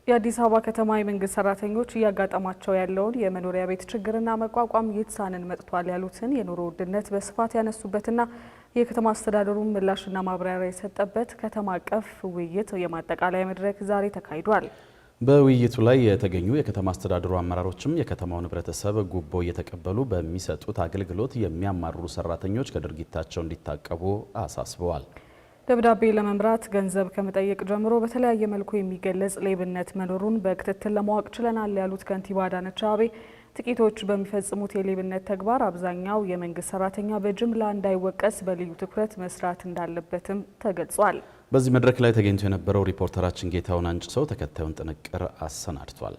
የአዲስ አበባ ከተማ የመንግስት ሰራተኞች እያጋጠማቸው ያለውን የመኖሪያ ቤት ችግርና መቋቋም እየተሳነን መጥቷል ያሉትን የኑሮ ውድነት በስፋት ያነሱበትና የከተማ አስተዳደሩን ምላሽና ማብራሪያ የሰጠበት ከተማ አቀፍ ውይይት የማጠቃለያ መድረክ ዛሬ ተካሂዷል። በውይይቱ ላይ የተገኙ የከተማ አስተዳደሩ አመራሮችም የከተማውን ህብረተሰብ ጉቦ እየተቀበሉ በሚሰጡት አገልግሎት የሚያማርሩ ሰራተኞች ከድርጊታቸው እንዲታቀቡ አሳስበዋል። ደብዳቤ ለመምራት ገንዘብ ከመጠየቅ ጀምሮ በተለያየ መልኩ የሚገለጽ ሌብነት መኖሩን በክትትል ለማወቅ ችለናል ያሉት ከንቲባ አዳነች አቤቤ ጥቂቶች በሚፈጽሙት የሌብነት ተግባር አብዛኛው የመንግስት ሰራተኛ በጅምላ እንዳይወቀስ በልዩ ትኩረት መስራት እንዳለበትም ተገልጿል። በዚህ መድረክ ላይ ተገኝቶ የነበረው ሪፖርተራችን ጌታውን አንጭሰው ተከታዩን ጥንቅር አሰናድቷል።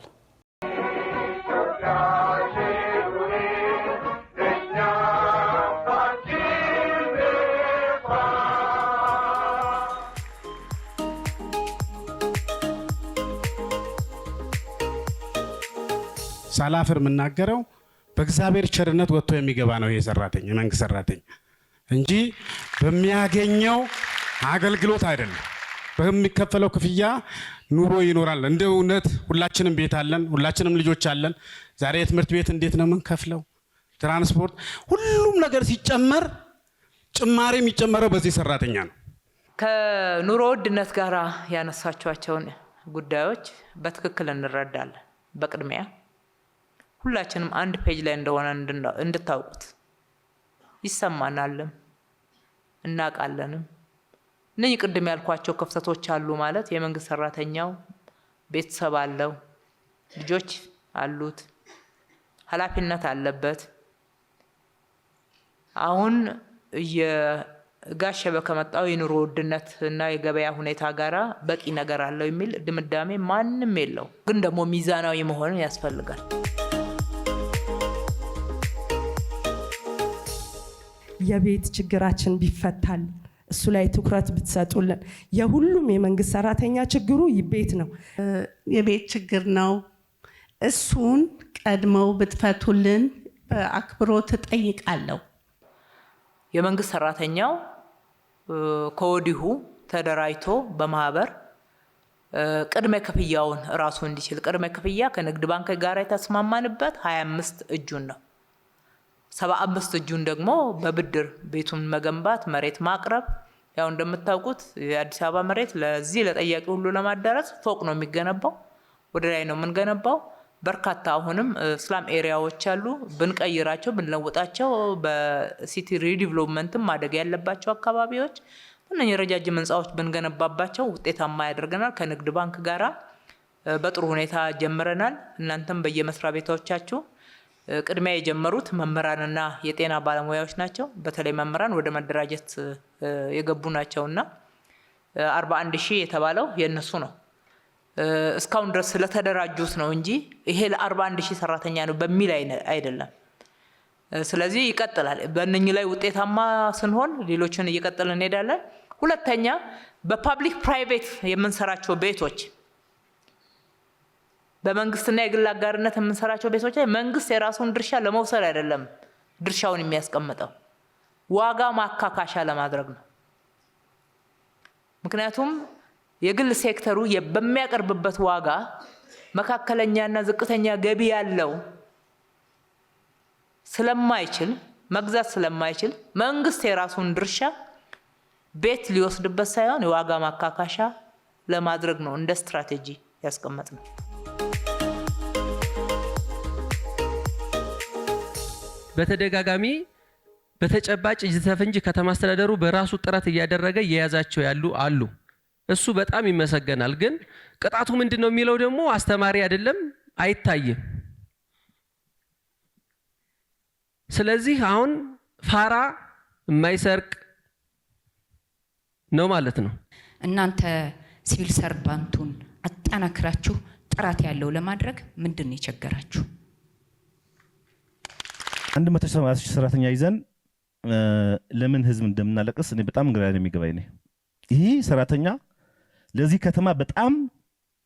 ሳላፍር የምናገረው በእግዚአብሔር ቸርነት ወጥቶ የሚገባ ነው የሰራተኛ የመንግስት ሰራተኛ እንጂ በሚያገኘው አገልግሎት አይደለም። በሚከፈለው ክፍያ ኑሮ ይኖራል። እንደ እውነት ሁላችንም ቤት አለን፣ ሁላችንም ልጆች አለን። ዛሬ የትምህርት ቤት እንዴት ነው የምንከፍለው? ትራንስፖርት፣ ሁሉም ነገር ሲጨመር ጭማሪ የሚጨመረው በዚህ ሰራተኛ ነው። ከኑሮ ውድነት ጋር ያነሳቸዋቸውን ጉዳዮች በትክክል እንረዳለን። በቅድሚያ ሁላችንም አንድ ፔጅ ላይ እንደሆነ እንድታውቁት ይሰማናልም እናቃለንም። እነዚህ ቅድም ያልኳቸው ክፍተቶች አሉ ማለት የመንግስት ሰራተኛው ቤተሰብ አለው፣ ልጆች አሉት፣ ኃላፊነት አለበት። አሁን የጋሸበ ከመጣው የኑሮ ውድነት እና የገበያ ሁኔታ ጋራ በቂ ነገር አለው የሚል ድምዳሜ ማንም የለው። ግን ደግሞ ሚዛናዊ መሆን ያስፈልጋል። የቤት ችግራችን ቢፈታል እሱ ላይ ትኩረት ብትሰጡልን። የሁሉም የመንግስት ሰራተኛ ችግሩ ቤት ነው፣ የቤት ችግር ነው። እሱን ቀድመው ብትፈቱልን በአክብሮት እጠይቃለሁ። የመንግስት ሰራተኛው ከወዲሁ ተደራጅቶ በማህበር ቅድመ ክፍያውን ራሱ እንዲችል ቅድመ ክፍያ ከንግድ ባንክ ጋር የተስማማንበት 25 እጁን ነው። 75 እጁን ደግሞ በብድር ቤቱን መገንባት መሬት ማቅረብ። ያው እንደምታውቁት የአዲስ አበባ መሬት ለዚህ ለጠያቂ ሁሉ ለማዳረስ ፎቅ ነው የሚገነባው፣ ወደ ላይ ነው የምንገነባው። በርካታ አሁንም ስላም ኤሪያዎች አሉ። ብንቀይራቸው ብንለውጣቸው በሲቲ ሪዲቨሎፕመንትም ማደግ ያለባቸው አካባቢዎች እነኚህ ረጃጅም ህንጻዎች ብንገነባባቸው ውጤታማ ያደርገናል። ከንግድ ባንክ ጋራ በጥሩ ሁኔታ ጀምረናል። እናንተም በየመስሪያ ቤቶቻችሁ ቅድሚያ የጀመሩት መምህራንና የጤና ባለሙያዎች ናቸው። በተለይ መምህራን ወደ መደራጀት የገቡ ናቸውና 41,000 የተባለው የነሱ ነው። እስካሁን ድረስ ስለተደራጁት ነው እንጂ ይሄ ለ41,000 ሰራተኛ ነው በሚል አይደለም። ስለዚህ ይቀጥላል። በእነኚህ ላይ ውጤታማ ስንሆን ሌሎችን እየቀጠልን እንሄዳለን። ሁለተኛ በፓብሊክ ፕራይቬት የምንሰራቸው ቤቶች በመንግስትና የግል አጋርነት የምንሰራቸው ቤቶች ላይ መንግስት የራሱን ድርሻ ለመውሰድ አይደለም ድርሻውን የሚያስቀምጠው ዋጋ ማካካሻ ለማድረግ ነው። ምክንያቱም የግል ሴክተሩ በሚያቀርብበት ዋጋ መካከለኛና ዝቅተኛ ገቢ ያለው ስለማይችል መግዛት ስለማይችል መንግስት የራሱን ድርሻ ቤት ሊወስድበት ሳይሆን የዋጋ ማካካሻ ለማድረግ ነው እንደ ስትራቴጂ ያስቀመጥነው። በተደጋጋሚ በተጨባጭ እጅተፈንጅ ከተማ አስተዳደሩ በራሱ ጥረት እያደረገ የያዛቸው ያሉ አሉ። እሱ በጣም ይመሰገናል። ግን ቅጣቱ ምንድነው የሚለው ደግሞ አስተማሪ አይደለም፣ አይታይም። ስለዚህ አሁን ፋራ የማይሰርቅ ነው ማለት ነው። እናንተ ሲቪል ሰርቫንቱን አጠናክራችሁ ጥራት ያለው ለማድረግ ምንድነው የቸገራችሁ? 170,000 ሰራተኛ ይዘን ለምን ህዝብ እንደምናለቅስ እኔ በጣም ግራ ነው የሚገባኝ። ይሄ ሰራተኛ ለዚህ ከተማ በጣም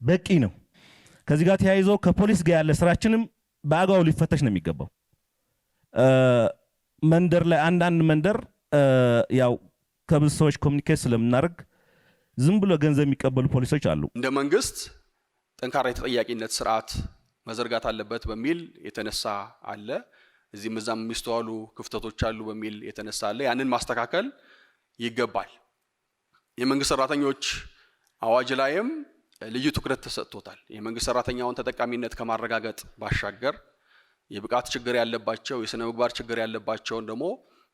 በቂ ነው። ከዚህ ጋር ተያይዞ ከፖሊስ ጋር ያለ ስራችንም በአግባቡ ሊፈተሽ ነው የሚገባው። መንደር ላይ አንዳንድ መንደር ያው ከብዙ ሰዎች ኮሙኒኬት ስለምናደርግ ዝም ብሎ ገንዘብ የሚቀበሉ ፖሊሶች አሉ። እንደ መንግስት ጠንካራ የተጠያቂነት ስርዓት መዘርጋት አለበት በሚል የተነሳ አለ። እዚህም እዛም የሚስተዋሉ ክፍተቶች አሉ በሚል የተነሳ አለ። ያንን ማስተካከል ይገባል። የመንግስት ሰራተኞች አዋጅ ላይም ልዩ ትኩረት ተሰጥቶታል። የመንግስት ሰራተኛውን ተጠቃሚነት ከማረጋገጥ ባሻገር የብቃት ችግር ያለባቸው የስነ ምግባር ችግር ያለባቸውን ደግሞ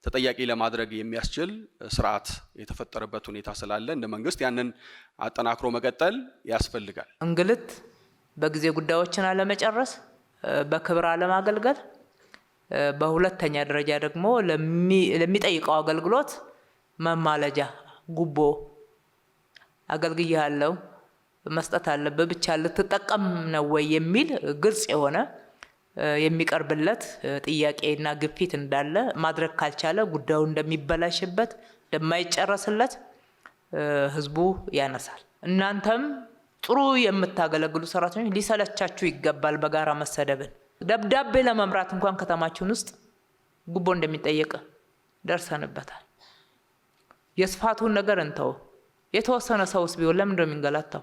ተጠያቂ ለማድረግ የሚያስችል ስርዓት የተፈጠረበት ሁኔታ ስላለ እንደ መንግስት ያንን አጠናክሮ መቀጠል ያስፈልጋል። እንግልት፣ በጊዜ ጉዳዮችን አለመጨረስ፣ በክብር አለማገልገል፣ በሁለተኛ ደረጃ ደግሞ ለሚጠይቀው አገልግሎት መማለጃ፣ ጉቦ አገልግያለሁ መስጠት አለበት ብቻ ልትጠቀም ነው ወይ የሚል ግልጽ የሆነ የሚቀርብለት ጥያቄና ግፊት እንዳለ ማድረግ ካልቻለ ጉዳዩ እንደሚበላሽበት እንደማይጨረስለት ህዝቡ ያነሳል። እናንተም ጥሩ የምታገለግሉ ሰራተኞች ሊሰለቻችሁ ይገባል። በጋራ መሰደብን ደብዳቤ ለመምራት እንኳን ከተማችን ውስጥ ጉቦ እንደሚጠየቅ ደርሰንበታል። የስፋቱን ነገር እንተው። የተወሰነ ሰውስ ቢሆን ለምን እንደሚንገላታው